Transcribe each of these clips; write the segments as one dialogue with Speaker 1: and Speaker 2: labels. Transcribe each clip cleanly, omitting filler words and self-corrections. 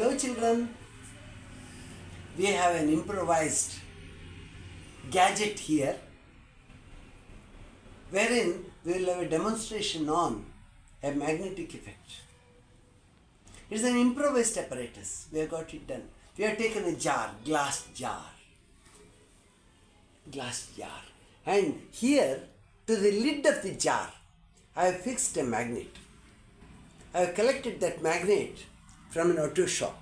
Speaker 1: Hello children, we have an improvised gadget here wherein we will have a demonstration on a magnetic effect. It is an improvised apparatus. We have got it done. We have taken a jar, glass jar, and here to the lid of the jar I have fixed a magnet. I have collected that magnet from an auto shop.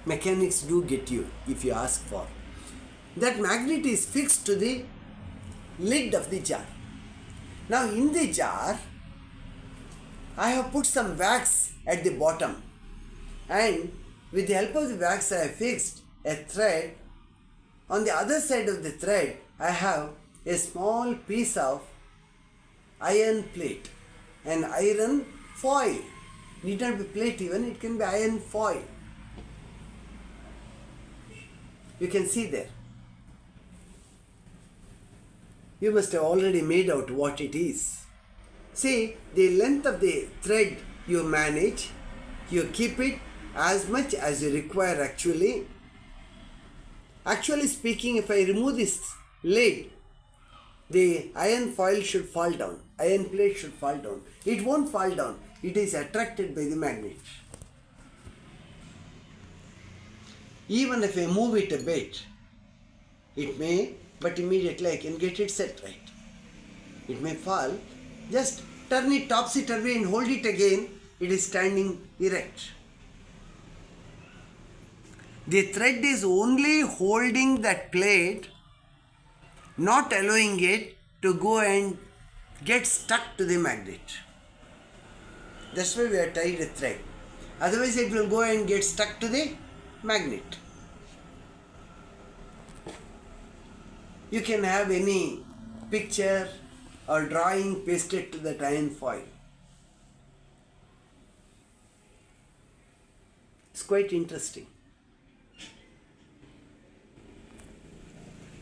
Speaker 1: Mechanics do get you if you ask for. That magnet is fixed to the lid of the jar. Now in the jar, I have put some wax at the bottom, and with the help of the wax I have fixed a thread. On the other side of the thread, I have a small piece of iron plate, an iron foil. Need not be plate even, it can be iron foil. You can see there. You must have already made out what it is. See, the length of the thread you manage, you keep it as much as you require actually. Actually speaking, if I remove this lid, the iron foil should fall down. Iron plate should fall down. It won't fall down. It is attracted by the magnet. Even if I move it a bit, it may, but immediately I can get it set right. It may fall. Just turn it topsy-turvy and hold it again. It is standing erect. The thread is only holding that plate, not allowing it to go and get stuck to the magnet. That's why we have tied a thread. Otherwise it will go and get stuck to the magnet. You can have any picture or drawing pasted to that iron foil. It's quite interesting.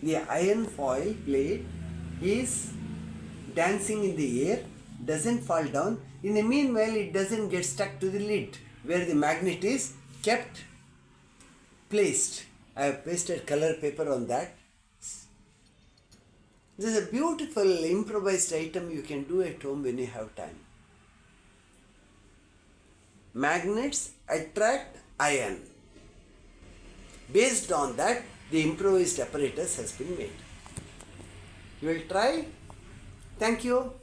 Speaker 1: The iron foil plate is dancing in the air, doesn't fall down. In the meanwhile, it doesn't get stuck to the lid where the magnet is kept placed. I have pasted color paper on that. This is a beautiful improvised item you can do at home when you have time. Magnets attract iron. Based on that, the improvised apparatus has been made. You will try. Thank you.